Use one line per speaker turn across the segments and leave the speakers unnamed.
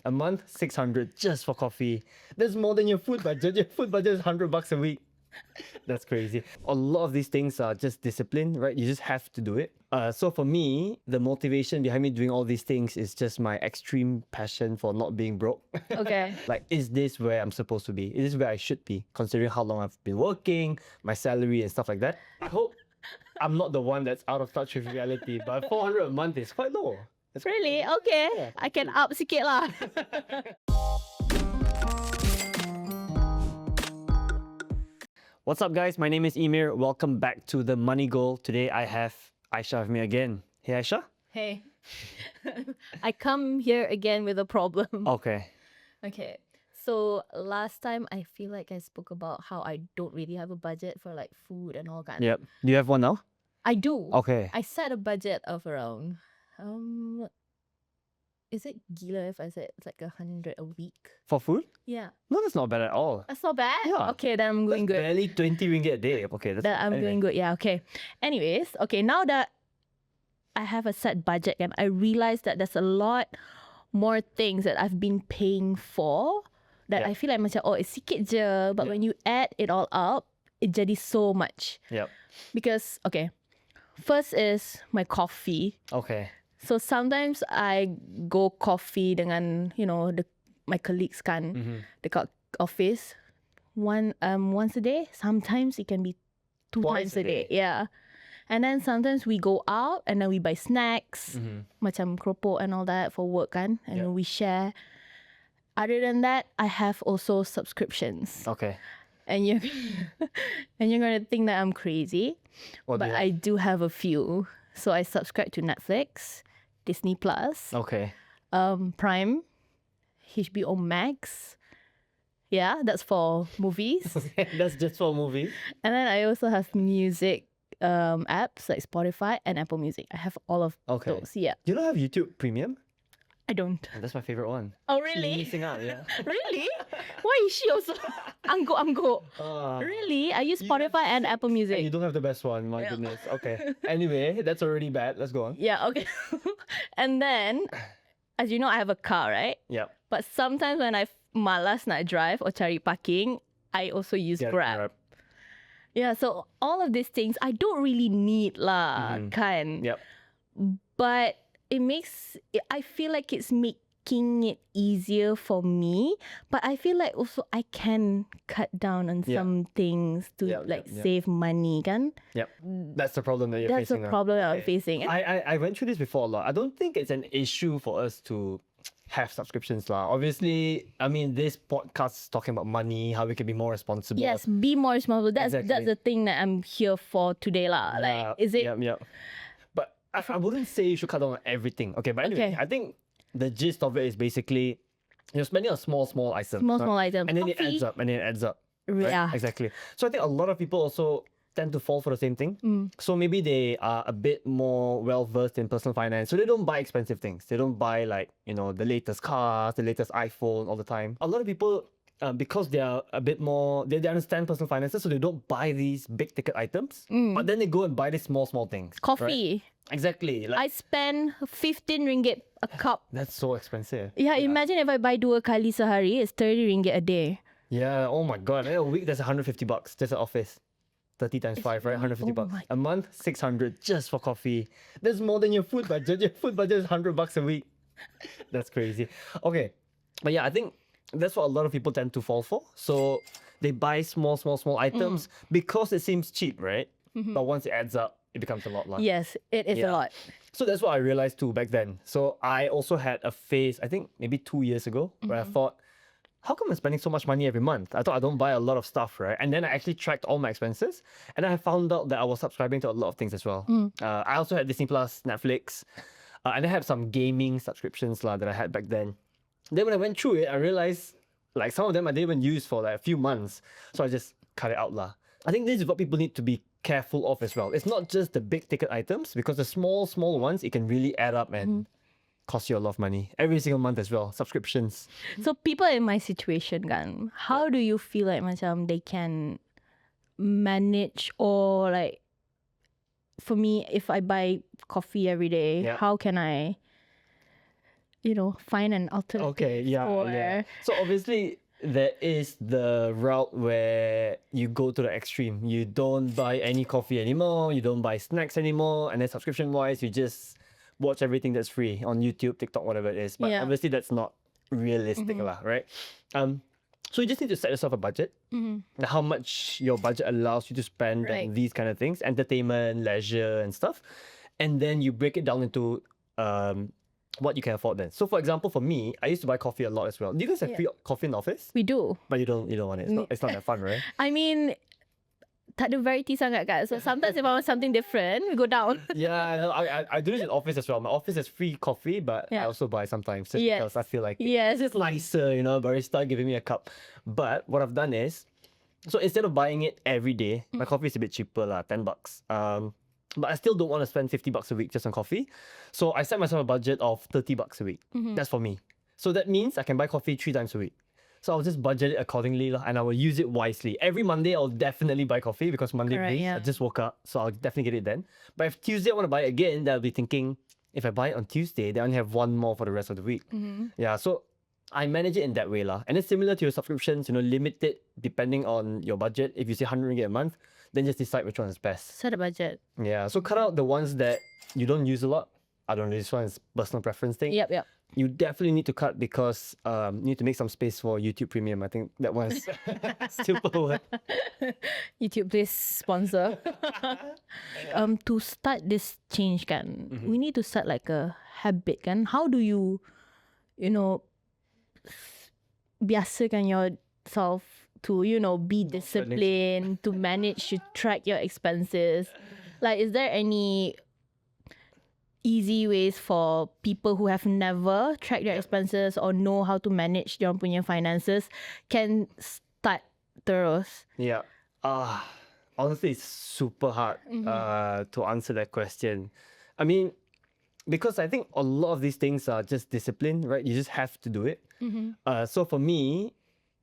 A month, 600 just for coffee. That's more than your food budget. Your food budget is $100 a week. That's crazy. A lot of these things are just discipline, right? You just have to do it. So for me, the motivation behind me doing all these things is just my extreme passion for not being broke.
Okay.
Like, is this where I'm supposed to be? Is this where I should be, considering how long I've been working, my salary and stuff like that? I hope I'm not the one that's out of touch with reality, but 400 a month is quite low. It's
Really? Okay.
Yeah.
I can up sikit lah.
What's up, guys? My name is Emir. Welcome back to The Money Goal. Today I have Aishah with me again. Hey, Aishah?
Hey. I come here again with a problem.
Okay.
Okay. So last time I feel like I spoke about how I don't really have a budget for like food and all that.
Yep. Do you have one now?
I do.
Okay.
I set a budget of around is it gila if I said it's like 100 a week?
For food?
Yeah.
No, that's not bad at all.
That's not bad.
Yeah.
Okay, then I'm going
That's
good.
barely 20 ringgit a day. Okay.
That I'm doing good. Yeah, okay. Anyways, okay, now that I have a set budget and I realize that there's a lot more things that I've been paying for that
Yeah.
I feel like macam, oh, it's sikit je, but
Yeah.
when you add it all up, it jadi so much.
Yep.
Because, okay, first is my coffee.
Okay.
So sometimes I go coffee dengan, you know, my colleagues kan, dekat office, once a day. Sometimes it can be two
Twice
times
a
a day.
day.
Yeah. And then sometimes we go out and then we buy snacks, macam keropok and all that for work kan, and
Yeah.
we share. Other than that, I have also subscriptions.
Okay.
And you're and you're gonna think that I'm crazy,
What do
but
you have?
I do have a few. So I subscribe to Netflix, Disney Plus,
Okay.
Prime, HBO Max. Yeah, that's for movies.
That's just for movies.
And then I also have music apps like Spotify and Apple Music. I have all of
Okay.
those. Yeah,
You don't have YouTube Premium?
I don't.
That's my favorite one.
Oh
You're
really?
missing out, yeah.
Really? Why is she also? Anggo. Really? I use Spotify and Apple
Hey,
Music.
you don't have the best one, my
Yeah.
goodness. Okay. Anyway, that's already bad. Let's go on.
Yeah, okay. And then, as you know, I have a car, right?
Yep.
But sometimes when I malas nak drive or cari parking, I also use Grab. Yeah, so all of these things I don't really need lah, kan?
Yep.
But I feel like it's making it easier for me. But I feel like also I can cut down on
Yeah.
some things to
Yep.
save money, kan?
Yep. That's the problem that you're
That's
facing
the
now.
problem that I'm facing. And
I went through this before a lot. I don't think it's an issue for us to have subscriptions lah. Obviously, I mean, this podcast is talking about money, how we can be more responsible.
yes, be more responsible. That's
Exactly.
the thing that I'm here for today lah. Like, is it?
Yep. But I wouldn't say you should cut down on everything. Okay, but anyway,
Okay.
I think the gist of it is basically you're spending on small items.
Small items.
And then it
Coffee.
adds up, and then it adds up. Right?
Yeah.
Exactly. So I think a lot of people also tend to fall for the same thing. So maybe they are a bit more well versed in personal finance. So they don't buy expensive things. They don't buy like, the latest cars, the latest iPhone all the time. A lot of people, because they are a bit more, they understand personal finances, so they don't buy these big ticket items. But then they go and buy these small things. right?
Coffee.
Exactly. Like
I spend 15 ringgit a cup.
that's so expensive.
Yeah, imagine if I buy 2 kali sehari, it's 30 ringgit a day.
Yeah. Oh my god. A week that's $150. Just an office. 30 times 5, right? $150.
oh my-
A month, 600 just for coffee. That's more than your food budget. Your food budget is $100 a week. That's crazy. Okay. But yeah, I think that's what a lot of people tend to fall for. So they buy small items because it seems cheap, right? But once it adds up, it becomes a lot.
Yes, it is a
Yeah.
lot.
So that's what I realized too back then. So I also had a phase, I think maybe 2 years ago, where I thought, how come I'm spending so much money every month? I thought I don't buy a lot of stuff, right? And then I actually tracked all my expenses, and then I found out that I was subscribing to a lot of things as well. I also had Disney Plus, Netflix, and I had some gaming subscriptions that I had back then. Then when I went through it, I realized like some of them I didn't even use for like a few months, so I just cut it out lah. I think this is what people need to be careful of as well. It's not just the big ticket items, because the small ones, it can really add up and cost you a lot of money every single month as well. Subscriptions.
So people in my situation kan, how do you feel like macam they can manage, or like for me, if I buy coffee every day,
Yeah.
how can I find an alternative.
Okay, yeah. So obviously there is the route where you go to the extreme. You don't buy any coffee anymore, you don't buy snacks anymore, and then subscription wise you just watch everything that's free on YouTube, TikTok, whatever it is. But
Yeah.
obviously that's not realistic lah, right? So you just need to set yourself a budget. How much your budget allows you to spend
Right.
on these kind of things, entertainment, leisure and stuff. And then you break it down into what you can afford then. So for example, for me, I used to buy coffee a lot as well. Do you guys have free coffee in the office?
We do.
But you don't want it. It's not that fun, right?
I mean, tak ada variety sangat kan. So sometimes if I want something different, we go down.
Yeah, I do this in office as well. My office has free coffee, but I
Yeah.
also buy sometimes just
Yes.
because I feel like
Yes.
it's nicer, barista giving me a cup. But what I've done is, so instead of buying it every day, my coffee is a bit cheaper lah, $10. But I still don't want to spend $50 a week just on coffee. So I set myself a budget of $30 a week. That's for me. So that means I can buy coffee 3 times a week. So I'll just budget it accordingly lah, and I will use it wisely. Every Monday I'll definitely buy coffee because Monday
Correct,
days
yeah.
I just woke up, so I'll definitely get it then. But if Tuesday I want to buy it again, then I'll be thinking, if I buy it on Tuesday, then I only have one more for the rest of the week. Yeah, so I manage it in that way lah. And it's similar to your subscriptions, limit it depending on your budget. If you say 100 ringgit a month, then just decide which one is best.
Set a budget.
Yeah, so cut out the ones that you don't use a lot. I don't know, this one is personal preference thing.
Yep.
You definitely need to cut because you need to make some space for YouTube Premium. I think that was super word.
YouTube, please sponsor. To start this change kan, we need to start like a habit kan. How do you, biasakan yourself to, be disciplined, to manage, to track your expenses? Like, is there any easy ways for people who have never tracked their expenses or know how to manage their punya finances can start terus?
Yeah. Honestly, it's super hard to answer that question. I mean, because I think a lot of these things are just discipline, right? You just have to do it. So for me,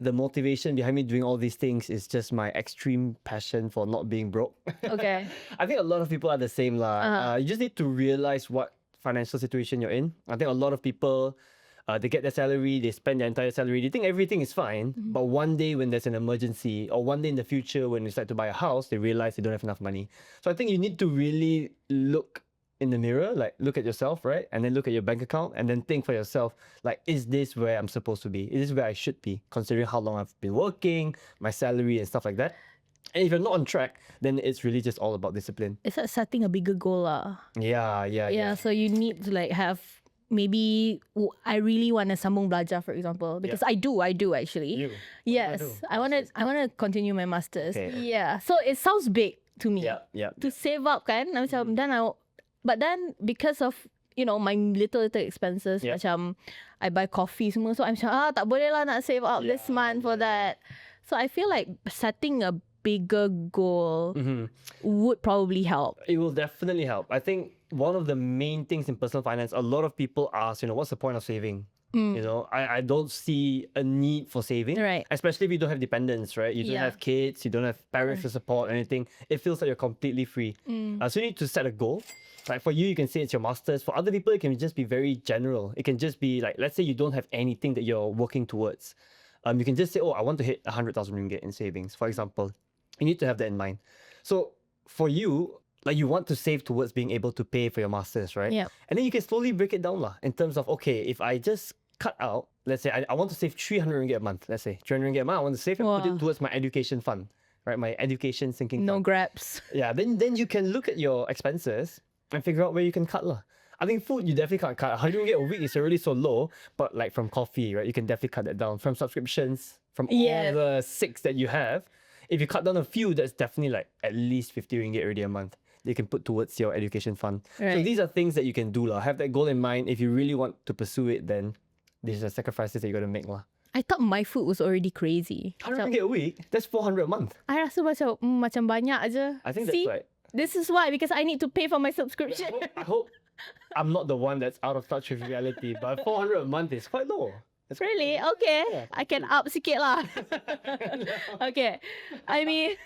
the motivation behind me doing all these things is just my extreme passion for not being broke.
Okay.
I think a lot of people are the same lah. You just need to realize what financial situation you're in. I think a lot of people, they get their salary, they spend their entire salary, they think everything is fine. But one day when there's an emergency, or one day in the future when they decide to buy a house, they realize they don't have enough money. So I think you need to really look in the mirror, like look at yourself, right? And then look at your bank account and then think for yourself, like, is this where I'm supposed to be? Is this where I should be, considering how long I've been working, my salary and stuff like that? And if you're not on track, then it's really just all about discipline.
It's like setting a bigger goal lah.
Yeah.
So you need to like have maybe I really want to sambung belajar, for example, because I do actually.
You?
Yes, I want to continue my masters.
Okay.
Yeah, so it sounds big to me.
Yeah.
To save up kan, macam but then because of my little expenses,
Yeah.
macam I buy coffee semua, so I'm macam tak boleh lah nak save up this month for that. So I feel like setting a bigger goal would probably help.
It will definitely help. I think one of the main things in personal finance, a lot of people ask, what's the point of saving? I don't see a need for saving.
Right.
Especially if you don't have dependents, right? You don't have kids, you don't have parents to support anything. It feels like you're completely free. So you need to set a goal. Like for you can say it's your masters. For other people, it can just be very general. It can just be like, let's say you don't have anything that you're working towards. You can just say, I want to hit 100,000 ringgit in savings, for example. You need to have that in mind. So for you, like you want to save towards being able to pay for your masters, right?
Yeah.
And then you can slowly break it down lah, in terms of, okay, if I just cut out, let's say I want to save 300 ringgit a month, let's say 300 ringgit a month, I want to save and put it towards my education fund, right? My education sinking
No
fund.
grabs.
Yeah, then you can look at your expenses and figure out where you can cut lah. I think food, you definitely can't cut. 100 ringgit a week is already so low, but like from coffee, right, you can definitely cut that down. From subscriptions, from all the 6 that you have, if you cut down a few, that's definitely like at least 50 ringgit already a month that you can put towards your education fund.
Right.
So these are things that you can do lah. Have that goal in mind. If you really want to pursue it, then these are sacrifices that you got to make lah.
I thought my food was already crazy.
100 ringgit a week, that's 400 a month.
I rasa macam banyak aja.
I think that's
See?
right.
This is why, because I need to pay for my subscription.
I hope I'm not the one that's out of touch with reality, but 400 a month is quite low. It's quite
Really? Okay. I can up sikit lah. Okay. I mean,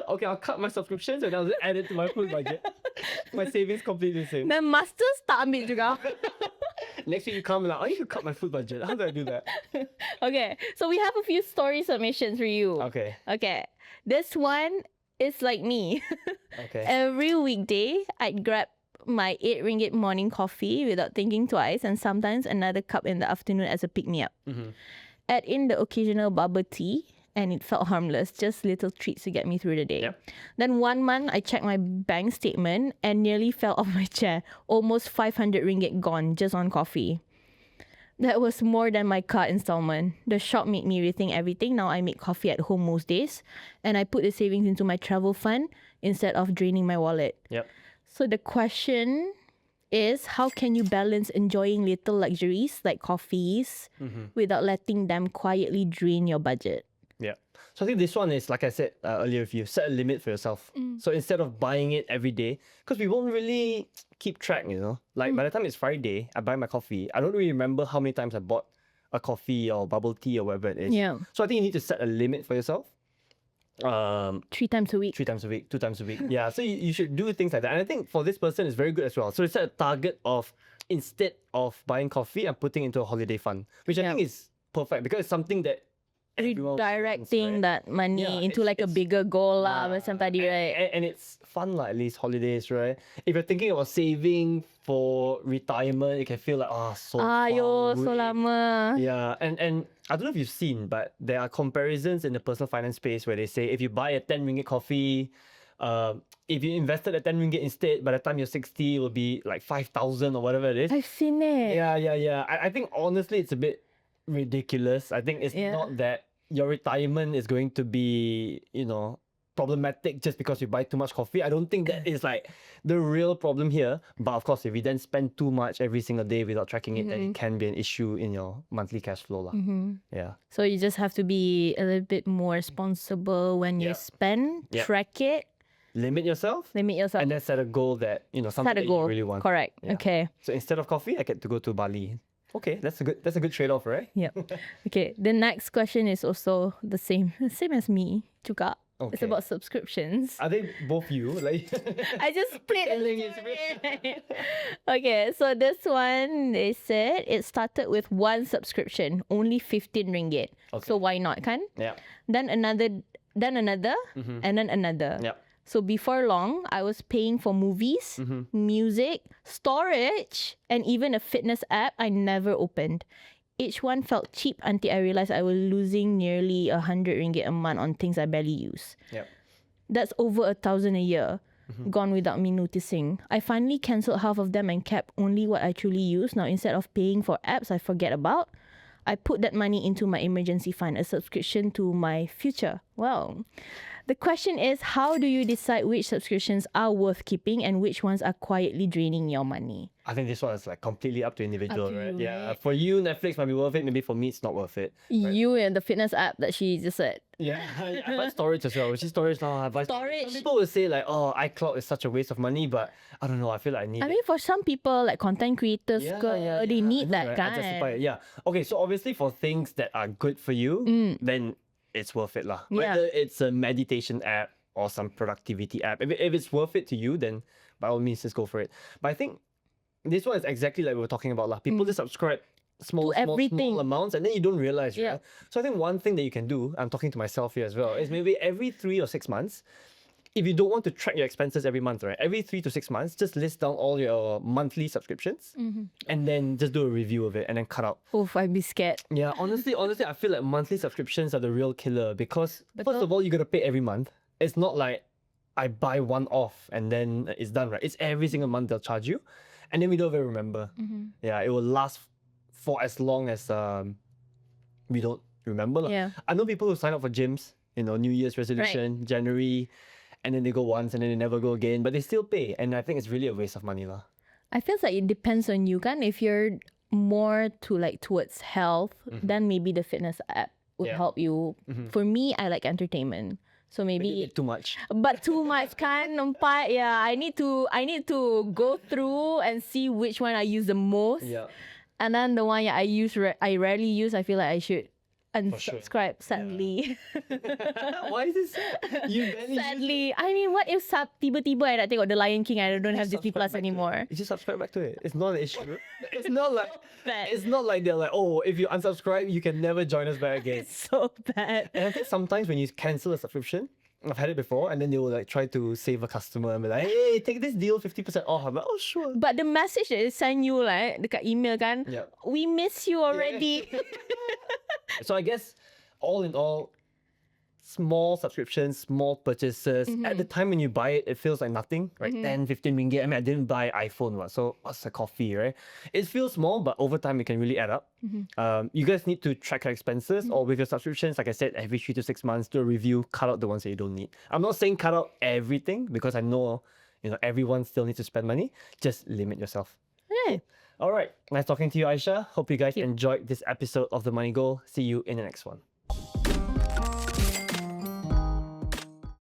Okay, I'll cut my subscriptions and I'll just add it to my food budget. My savings completely the same.
then masters tak ambil juga.
Next week you come like, oh, you should cut my food budget. How do I do that?
Okay, so we have a few story submissions for you.
Okay.
Okay, this one is like me.
Okay.
Every weekday, I'd grab my 8 ringgit morning coffee without thinking twice, and sometimes another cup in the afternoon as a pick-me-up. Add in the occasional bubble tea, and it felt harmless, just little treats to get me through the day.
Yep.
Then one month, I checked my bank statement and nearly fell off my chair. Almost 500 ringgit gone just on coffee. That was more than my car installment. The shock made me rethink everything. Now I make coffee at home most days, and I put the savings into my travel fund instead of draining my wallet.
Yep.
So the question is, how can you balance enjoying little luxuries like coffees without letting them quietly drain your budget?
Yeah. So I think this one is, like I said earlier with you, set a limit for yourself. So instead of buying it every day, because we won't really keep track, you know. Like by the time it's Friday, I buy my coffee. I don't really remember how many times I bought a coffee or bubble tea or whatever it is.
Yeah.
So I think you need to set a limit for yourself.
3 times a week.
3 times a week, 2 times a week. Yeah, so you should do things like that. And I think for this person, it's very good as well. So set a target of, instead of buying coffee, I'm putting into a holiday fund, which I think is perfect because it's something that everyone
Redirecting
wants, right?
that money
Yeah,
into like a
it's-
bigger goal lah, macam tadi, right?
And it's fun lah, at least holidays, right? If you're thinking about saving for retirement, it can feel like, so far
Ayo, so
away.
lama.
Yeah, and I don't know if you've seen, but there are comparisons in the personal finance space where they say if you buy a 10 ringgit coffee, if you invested at 10 ringgit instead, by the time you're 60, it will be like 5,000 or whatever it is.
I've seen it.
Yeah. I think honestly, it's a bit ridiculous. I think it's
Yeah.
not that your retirement is going to be, problematic just because you buy too much coffee. I don't think that is like the real problem here. But of course, if you then spend too much every single day without tracking it, then it can be an issue in your monthly cash flow lah. Yeah.
So you just have to be a little bit more responsible when you
Yeah.
spend,
Yeah.
track it,
Limit yourself.
limit yourself,
And then set a goal that, something
set a
that
goal.
you really want.
Correct.
Yeah.
Okay.
So instead of coffee, I get to go to Bali. Okay, that's a good trade-off, right?
Yeah. Okay. The next question is also the same as me juga. It's
Okay.
about subscriptions.
Are they both you? Like
I just split
Telling
it.
it.
Okay, so this one, they said it started with one subscription, only 15 ringgit.
Okay.
So why not, kan?
Yeah.
Then another, and then another.
Yeah.
So before long, I was paying for movies, music, storage, and even a fitness app I never opened. Each one felt cheap until I realized I was losing nearly 100 ringgit a month on things I barely use.
Yep.
That's over 1,000 a year, gone without me noticing. I finally cancelled half of them and kept only what I truly use. Now, instead of paying for apps I forget about, I put that money into my emergency fund, a subscription to my future. Well, the question is, how do you decide which subscriptions are worth keeping and which ones are quietly draining your money?
I think this one is like completely up to individual,
Up to
right?
you,
Yeah.
right?
For you, Netflix might be worth it. Maybe for me, it's not worth it. Right?
You and the fitness app that she just said.
Yeah. I buy storage as well. Which is storage now? I buy
Storage.
Some people will say like, oh, iCloud is such a waste of money, but I don't know. I feel like I need
I
it.
mean, for some people, like content creators, they need
I
that
know, right? I
kind.
justify it. Yeah. Okay, so obviously for things that are good for you, then it's worth it lah.
Yeah.
Whether it's a meditation app or some productivity app. If it's worth it to you, then by all means, just go for it. But I think this one is exactly like we were talking about lah. People just subscribe small
everything.
amounts and then you don't realize,
Yeah.
right? So I think one thing that you can do, I'm talking to myself here as well, is maybe every 3 or 6 months, if you don't want to track your expenses every month, right? Every 3 to 6 months, just list down all your monthly subscriptions and then just do a review of it and then cut out.
Oof, I'd be scared.
Yeah, honestly, I feel like monthly subscriptions are the real killer because first of all, you gotta pay every month. It's not like I buy one off and then it's done, right? It's every single month they'll charge you, and then we don't even remember. Yeah, it will last for as long as we don't remember lah.
Yeah.
I know people who sign up for gyms, New Year's resolution, January, and then they go once and then they never go again, but they still pay, and I think it's really a waste of money lah.
I feel like it depends on you, kan? If you're more towards health, then maybe the fitness app would
Yeah.
help you. For me, I like entertainment. So maybe
Too much.
but too much kan nampak. Yeah, I need to go through and see which one I use the most.
Yeah.
And then the one I rarely use, I feel like I should unsubscribe, sadly.
Why is this sad? You barely use it.
Sadly. I mean, what if tiba-tiba I nak tengok The Lion King, I don't have Disney
Subscribe
Plus
back to it.
anymore?
You just subscribe back to it. It's not an issue. It's not like
Bad.
it's not like they're like, oh, if you unsubscribe, you can never join us back again.
It's so bad.
And I think sometimes when you cancel a subscription, I've had it before, and then they will like try to save a customer and be like, hey, take this deal 50% off. I'm like, oh sure.
But the message that they send you like dekat email kan,
Yep.
we miss you already.
So I guess all in all, small subscriptions, small purchases. At the time when you buy it, it feels like nothing, right? 10, 15 ringgit. I mean, I didn't buy iPhone, so what's a coffee, right? It feels small, but over time it can really add up. You guys need to track your expenses, or with your subscriptions, like I said, every 3 to 6 months, do a review, cut out the ones that you don't need. I'm not saying cut out everything because I know, everyone still needs to spend money. Just limit yourself.
Okay.
All right, nice talking to you, Aishah. Hope you guys enjoyed this episode of The Money Goal. See you in the next one.